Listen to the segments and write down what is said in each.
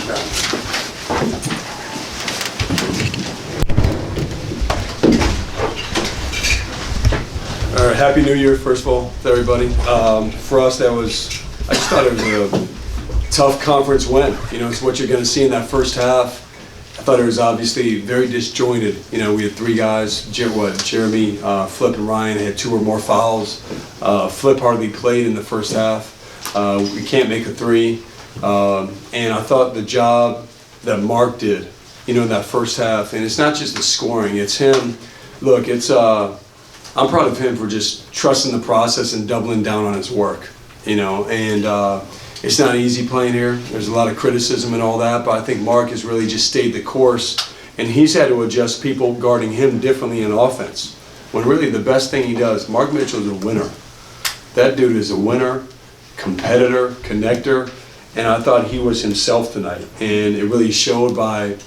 All right, Happy New Year, first of all, to everybody. For us, I just thought it was a tough conference win. You know, it's what you're going to see in that first half. I thought it was obviously very disjointed. You know, we had three guys, Jeremy, Flip, and Ryan had two or more fouls. Flip hardly played in the first half. We can't make a three. And I thought the job that Mark did, you know, in that first half, and it's not just the scoring, it's him. Look, I'm proud of him for just trusting the process and doubling down on his work, you know, and it's not easy playing here. There's a lot of criticism and all that, but I think Mark has really just stayed the course, and he's had to adjust people guarding him differently in offense, when really the best thing he does, Mark Mitchell is a winner. That dude is a winner, competitor, connector, and I thought he was himself tonight, and it really showed by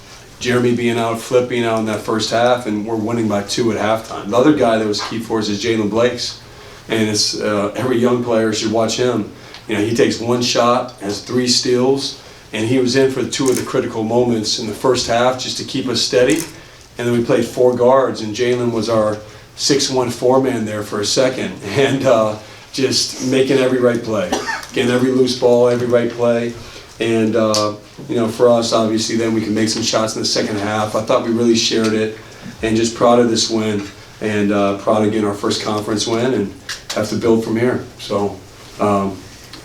Jeremy being out, Flip being out in that first half, and we're winning by 2 at halftime. The other guy that was key for us is Jalen Blakes, and it's every young player should watch him. You know, he takes one shot, has 3 steals, and he was in for 2 of the critical moments in the first half just to keep us steady. And then we played 4 guards, and Jalen was our 6'1" 4-man there for a second, and just making every right play, getting every loose ball, every right play. And, you know, for us, obviously, then we can make some shots in the second half. I thought we really shared it, and just proud of this win, and proud of getting our first conference win, and have to build from here. So,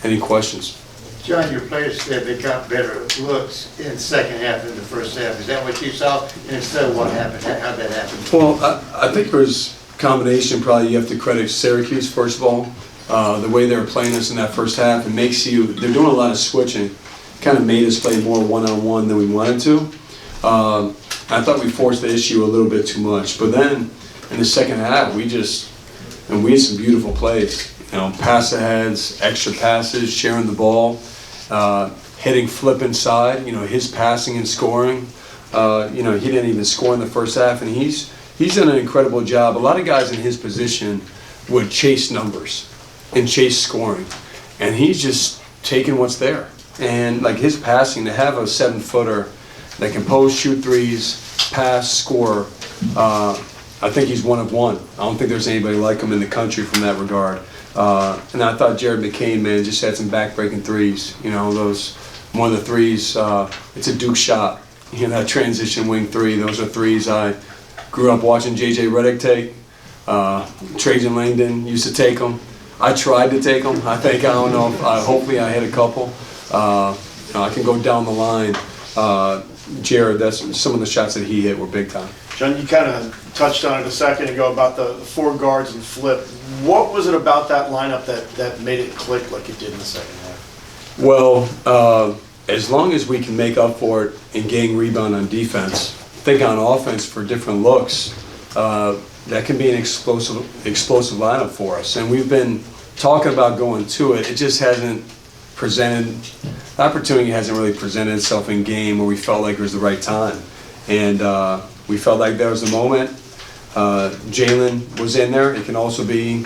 any questions? John, your players said they got better looks in the second half than the first half. Is that what you saw? And if so, what happened? How'd that happen? Well, I think there's a combination. Probably you have to credit Syracuse, first of all. The way they were playing us in that first half, it makes you, they're doing a lot of switching. Kind of made us play more one-on-one than we wanted to. I thought we forced the issue a little bit too much. But then, in the second half, we had some beautiful plays. You know, pass aheads, extra passes, sharing the ball, hitting Flip inside. You know, his passing and scoring. You know, he didn't even score in the first half, and he's done an incredible job. A lot of guys in his position would chase numbers and chase scoring, and he's just taking what's there. And like his passing, to have a 7-footer that can post, shoot threes, pass, score, I think he's one of one. I don't think there's anybody like him in the country from that regard. And I thought Jared McCain, man, just had some back-breaking threes. You know, one of the threes, it's a Duke shot. You know, that transition wing three, those are threes I grew up watching J.J. Redick take. Trajan Langdon used to take them. I tried to take them. I don't know, hopefully I hit a couple. You know, I can go down the line. Jared, that's some of the shots that he hit were big time. John, you kind of touched on it a second ago about the 4 guards and Flip. What was it about that lineup that made it click like it did in the second half? Well, as long as we can make up for it and gain rebound on defense, think on offense for different looks, that can be an explosive lineup for us. And we've been talking about going to it. It just hasn't presented, the opportunity hasn't really presented itself in game where we felt like it was the right time. And we felt like that was the moment. Jalen was in there. It can also be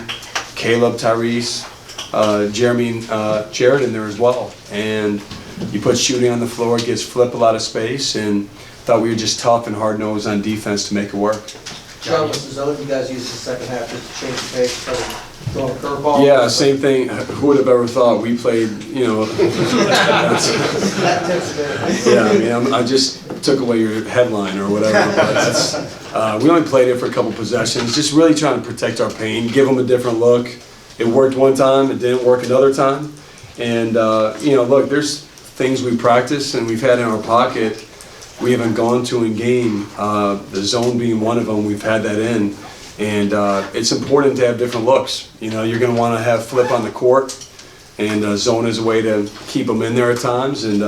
Caleb, Tyrese, Jeremy, Jared in there as well. And you put shooting on the floor, it gives Flip a lot of space, and thought we were just tough and hard-nosed on defense to make it work. John, was the zone you guys used the second half just to change the pace, sort of throwing a curveball? Yeah, same thing. Who would have ever thought we played, you know. Yeah, I mean, I just took away your headline or whatever. But we only played it for a couple possessions, just really trying to protect our paint, give them a different look. It worked one time, it didn't work another time. And, you know, look, there's things we practice and we've had in our pocket we haven't gone to in game. The zone being one of them, we've had that in. And it's important to have different looks. You know, you're going to want to have Flip on the court, and zone is a way to keep them in there at times. And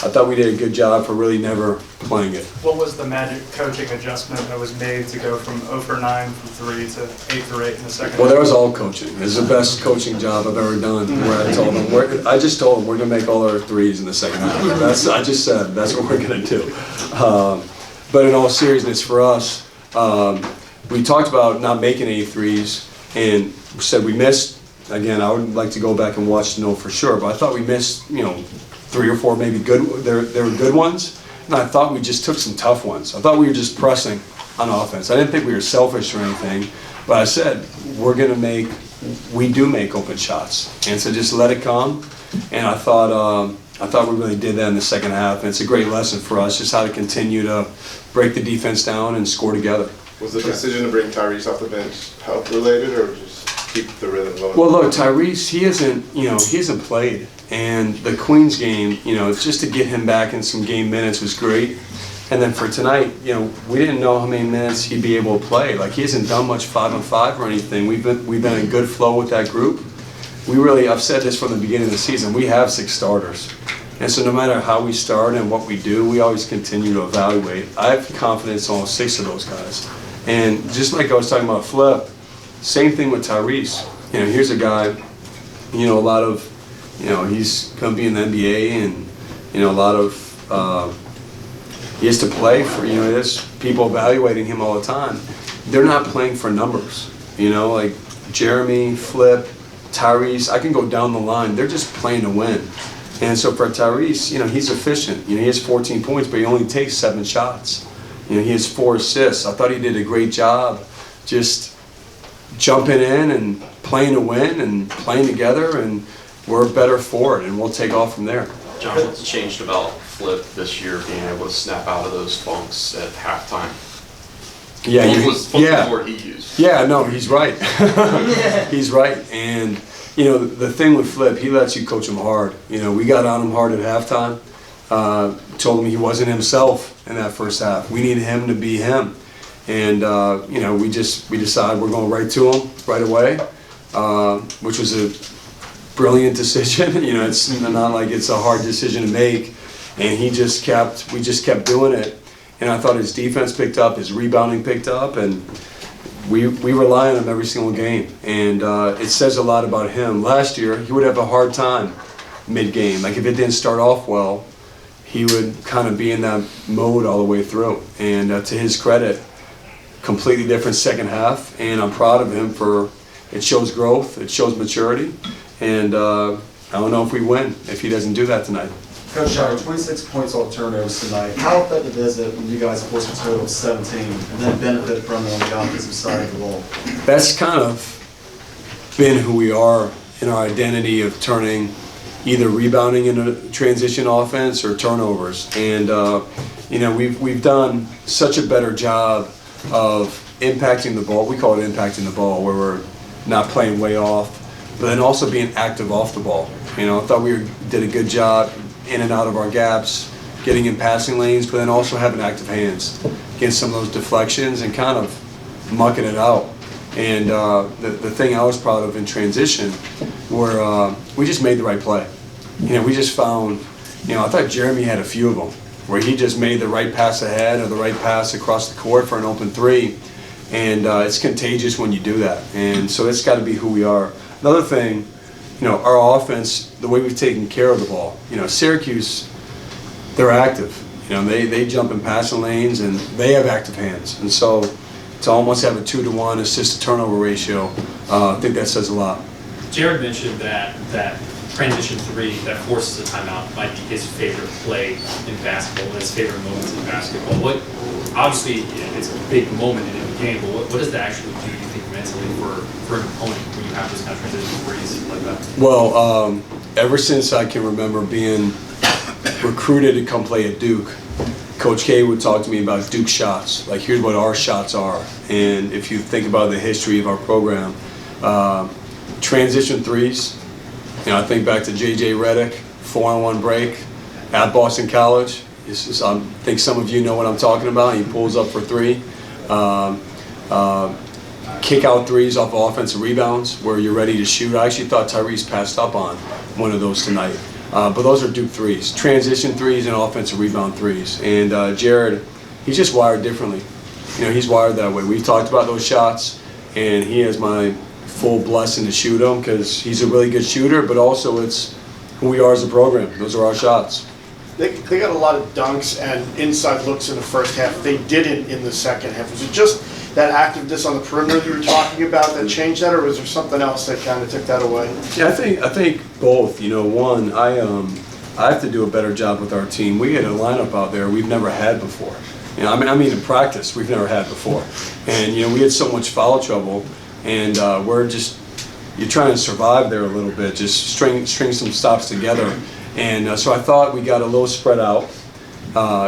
I thought we did a good job for really never playing it. What was the magic coaching adjustment that was made to go from 0 for 9 from 3 to 8 for 8 in the second? Well, that was all coaching. It was the best coaching job I've ever done. Where I just told them we're going to make all our threes in the second half. I just said that's what we're going to do. But in all seriousness, for us, we talked about not making any threes, and said we missed. Again, I would like to go back and watch to know for sure, but I thought we missed, you know, 3 or 4 maybe good, they were good ones, and I thought we just took some tough ones. I thought we were just pressing on offense. I didn't think we were selfish or anything, but I said, we do make open shots, and so just let it come. And I thought we really did that in the second half, and it's a great lesson for us, just how to continue to break the defense down and score together. Was the decision to bring Tyrese off the bench health related, or just keep the rhythm going? Well, look, Tyrese, he hasn't played, and the Queens game, just to get him back in some game minutes was great. And then for tonight, we didn't know how many minutes he'd be able to play. Like, he hasn't done much 5-on-5 or anything. We've been in good flow with that group. I've said this from the beginning of the season, we have 6 starters. And so no matter how we start and what we do, we always continue to evaluate. I have confidence in all 6 of those guys. And just like I was talking about Flip, same thing with Tyrese. Here's a guy, a lot of, he's going to be in the NBA, and, a lot of, he has to play for, there's people evaluating him all the time. They're not playing for numbers, like Jeremy, Flip, Tyrese, I can go down the line. They're just playing to win. And so for Tyrese, he's efficient. He has 14 points, but he only takes 7 shots. He has 4 assists. I thought he did a great job just jumping in and playing to win and playing together, and we're better for it, and we'll take off from there. John, what's changed about Flip this year being able to snap out of those funks at halftime? Yeah, What was the word he used? Yeah, no, he's right. He's right. And, the thing with Flip, he lets you coach him hard. We got on him hard at halftime. Told him he wasn't himself in that first half. We need him to be him. And, we decided we're going right to him right away, which was a brilliant decision. It's not like it's a hard decision to make. And we just kept doing it. And I thought his defense picked up, his rebounding picked up, and we rely on him every single game. And it says a lot about him. Last year, he would have a hard time mid-game. Like, if it didn't start off well, he would kind of be in that mode all the way through. And to his credit, completely different second half. And I'm proud of him it shows growth, it shows maturity. And I don't know if we win if he doesn't do that tonight. Coach Scheyer, 26 points off turnovers tonight. How effective is it when you guys force a total of 17 and then benefit from it on the offensive side of the ball? That's kind of been who we are in our identity of turning either rebounding into transition offense or turnovers. And, we've done such a better job of impacting the ball. We call it impacting the ball, where we're not playing way off, but then also being active off the ball. I thought we did a good job in and out of our gaps, getting in passing lanes, but then also having active hands, getting some of those deflections and kind of mucking it out. And the thing I was proud of in transition were we just made the right play. We just found, I thought Jeremy had a few of them where he just made the right pass ahead or the right pass across the court for an open 3. And it's contagious when you do that. And so it's got to be who we are. Another thing, our offense, the way we've taken care of the ball. Syracuse, they're active. They jump in passing lanes and they have active hands. And so to almost have a 2-to-1 assist-to-turnover ratio, I think that says a lot. Jared mentioned that transition 3 that forces a timeout might be his favorite play in basketball, his favorite moments in basketball. Obviously, it's a big moment in the game, but what does that actually do, you think, mentally for an opponent when you have this kind of transition 3s like that? Well, ever since I can remember being recruited to come play at Duke, Coach K would talk to me about Duke shots. Like, here's what our shots are. And if you think about the history of our program, transition 3s, I think back to J.J. Redick, 4-on-1 break at Boston College. I think some of you know what I'm talking about. He pulls up for 3. Kick out 3s off offensive rebounds where you're ready to shoot. I actually thought Tyrese passed up on one of those tonight. But those are Duke 3s. Transition 3s and offensive rebound 3s. And Jared, he's just wired differently. He's wired that way. We've talked about those shots, and he has my full blessing to shoot them because he's a really good shooter, but also it's who we are as a program. Those are our shots. They got a lot of dunks and inside looks in the first half. They didn't in the second half. Was it just that activeness on the perimeter you were talking about that changed that, or was there something else that kind of took that away? Yeah, I think both. One, I I have to do a better job with our team. We had a lineup out there we've never had before. You know, I mean in practice, we've never had before. And, you know, we had so much foul trouble, and you're trying to survive there a little bit, just string some stops together. And so I thought we got a little spread out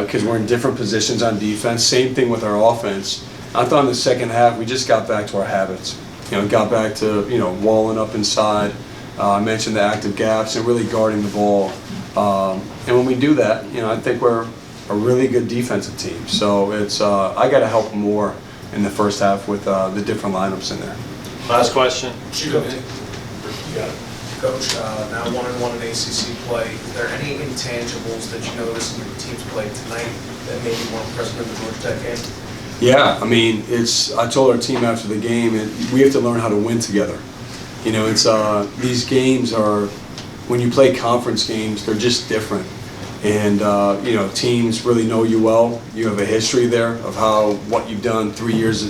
because we're in different positions on defense. Same thing with our offense. I thought in the second half we just got back to our habits. You know, got back to, you know, walling up inside. I mentioned the active gaps and really guarding the ball. And when we do that, you know, I think we're a really good defensive team. So it's I got to help more in the first half with the different lineups in there. Last question. You got it. Coach, now 1-1 in ACC play. Are there any intangibles that you noticed in your team's play tonight that maybe weren't present in the Georgia Tech game? Yeah, I mean, I told our team after the game, we have to learn how to win together. You know, it's these games are, when you play conference games, they're just different. And you know, teams really know you well. You have a history there of what you've done 3 years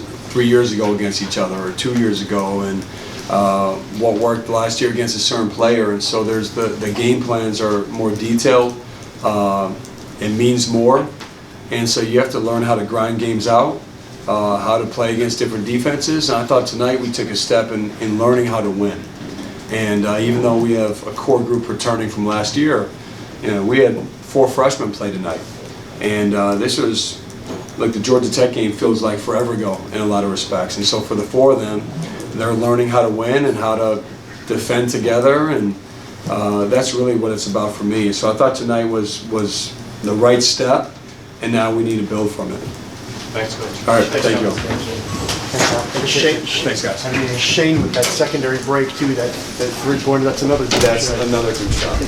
ago against each other, or 2 years ago, and what worked last year against a certain player. And so there's the game plans are more detailed. It means more. And so you have to learn how to grind games out, how to play against different defenses. And I thought tonight we took a step in learning how to win. And even though we have a core group returning from last year, you know, we had 4 freshmen play tonight. And this was, like, the Georgia Tech game feels like forever ago in a lot of respects. And so for the 4 of them, they're learning how to win and how to defend together. And that's really what it's about for me. So I thought tonight was the right step. And now we need to build from it. Thanks, Coach. All right, thank you. Thanks, guys. Shane with that secondary break too, that 3-pointer, that's another good shot. That's another good shot.